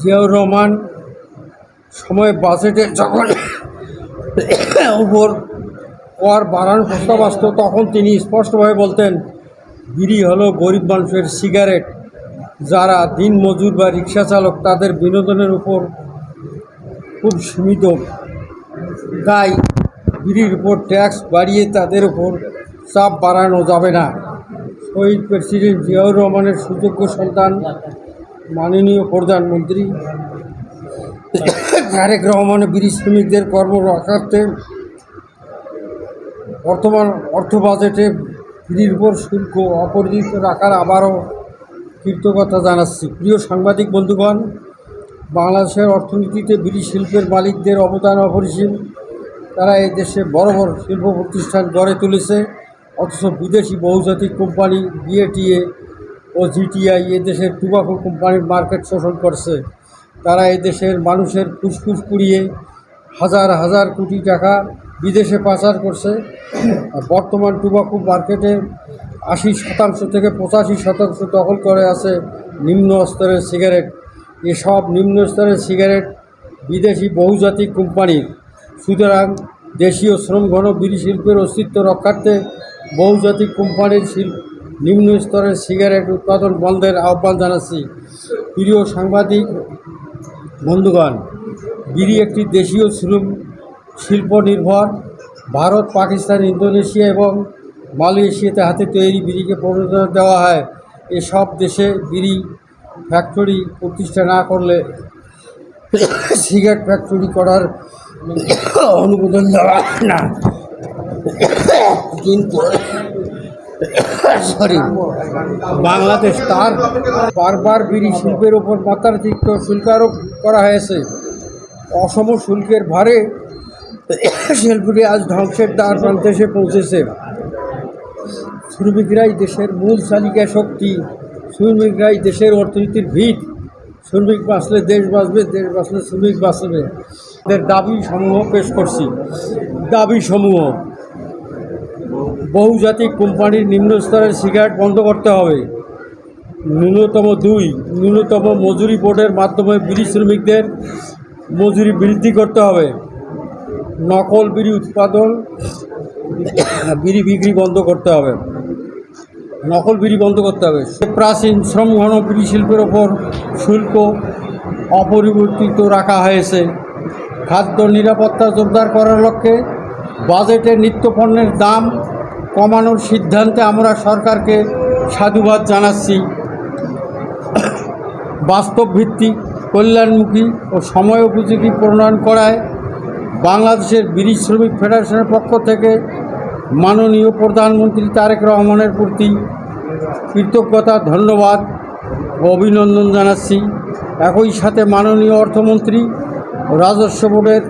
জিয়াউর রহমান সময় বাজেটে যখন উপর কর বাড়ানোর প্রস্তাব আসতো তখন তিনি স্পষ্টভাবে বলতেন বিড়ি হলো গরিব মানুষের সিগারেট, যারা দিন মজুর বা রিক্সা চালক তাদের বিনোদনের উপর খুব সীমিত, তাই বিড়ির উপর ট্যাক্স বাড়িয়ে তাদের উপর চাপ বাড়ানো যাবে না। শহীদ প্রেসিডেন্ট জিয়াউর রহমানের সুযোগ্য সন্তান মাননীয় প্রধানমন্ত্রী তারেক রহমান বিড়ি শ্রমিকদের কর্ম রক্ষার্থে বর্তমান অর্থ বাজেটে বিড়ির উপর শুল্ক অপরিহিত রাখার আবারও কৃতজ্ঞতা জানাচ্ছি। প্রিয় সাংবাদিক বন্ধুগণ, বাংলাদেশের অর্থনীতিতে বিড়ি শিল্পের মালিকদের অবদান অপরিসীম। তারা এই দেশে বড় বড় শিল্প প্রতিষ্ঠান গড়ে তুলেছে, অথচ বিদেশি বহুজাতিক কোম্পানি বিএটিএ ও জিটিআই এদেশের টুবাকো কোম্পানির মার্কেট শোষণ করছে। তারা এদেশের মানুষের ফুসফুস পুড়িয়ে হাজার হাজার কোটি টাকা বিদেশে পাচার করছে। বর্তমান টুবাকো মার্কেটে 80% থেকে 85% দখল করে আছে নিম্ন স্তরের সিগারেট। এসব নিম্ন স্তরের সিগারেট বিদেশি বহুজাতিক কোম্পানির। সুতরাং দেশীয় শ্রমঘন বিড়ি শিল্পের অস্তিত্ব রক্ষার্থে বহুজাতিক কোম্পানির নিম্ন স্তরের সিগারেট উৎপাদন বন্ধের আহ্বান জানাচ্ছি। প্রিয় সাংবাদিক বন্ধুগণ, বিড়ি একটি দেশীয় শিল্প নির্ভর। ভারত, পাকিস্তান, ইন্দোনেশিয়া এবং মালয়েশিয়াতে হাতে তৈরি বিড়িকে প্রণোদনা দেওয়া হয়। এসব দেশে বিড়ি ফ্যাক্টরি প্রতিষ্ঠা না করলে সিগারেট ফ্যাক্টরি করার অনুমোদন দেওয়া না। কিন্তু বাংলাদেশ তার বারবার বিড়ি শিল্পের ওপর মাত্রাতিরিক্ত শুল্ক আরোপ করা হয়েছে। অসম শুল্কের ভারে শিল্পটি আজ ধ্বংসের দ্বার প্রান্তে এসে পৌঁছেছে। শ্রমিকরাই দেশের মূল চালিকা শক্তি, শ্রমিকরাই দেশের অর্থনীতির ভিত। শ্রমিক বাঁচলে দেশ বাঁচবে, দেশ বাঁচলে শ্রমিক বাঁচবে। তাদের দাবিসমূহ পেশ করছি। দাবিসমূহ: বহুজাতিক কোম্পানির নিম্ন স্তরের সিগারেট বন্ধ করতে হবে। ন্যূনতম মজুরি বোর্ডের মাধ্যমে বিড়ি শ্রমিকদের মজুরি বৃদ্ধি করতে হবে। নকল বিড়ি উৎপাদন, বিড়ি বিক্রি বন্ধ করতে হবে। নকল বিড়ি বন্ধ করতে হবে। প্রাচীন শ্রমঘন বিড়ি শিল্পের ওপর শুল্ক অপরিবর্তিত রাখা হয়েছে। খাদ্য নিরাপত্তা জোরদার করার লক্ষ্যে বাজেটে নিত্যপণ্যের দাম কমানোর সিদ্ধান্তে আমরা সরকারকে সাধুবাদ জানাচ্ছি। বাস্তবভিত্তিক, কল্যাণমুখী ও সময় উপযোগী প্রণয়ন করায় বাংলাদেশের বিড়ি শ্রমিক ফেডারেশনের পক্ষ থেকে মাননীয় প্রধানমন্ত্রী তারেক রহমানের প্রতি কৃতজ্ঞতা, ধন্যবাদ ও অভিনন্দন জানাচ্ছি। একই সাথে মাননীয় অর্থমন্ত্রী ও রাজস্ব বোর্ডের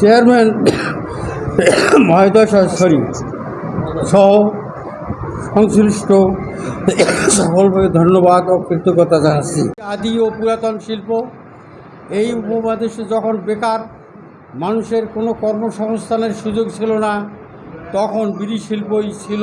চেয়ারম্যান মহোদয় সহ সংশ্লিষ্ট সকলকে ধন্যবাদ ও কৃতজ্ঞতা জানাচ্ছি। আদি ও পুরাতন শিল্প। এই উপমহাদেশে যখন বেকার মানুষের কোনো কর্মসংস্থানের সুযোগ ছিল না, তখন বিড়ি শিল্পই ছিল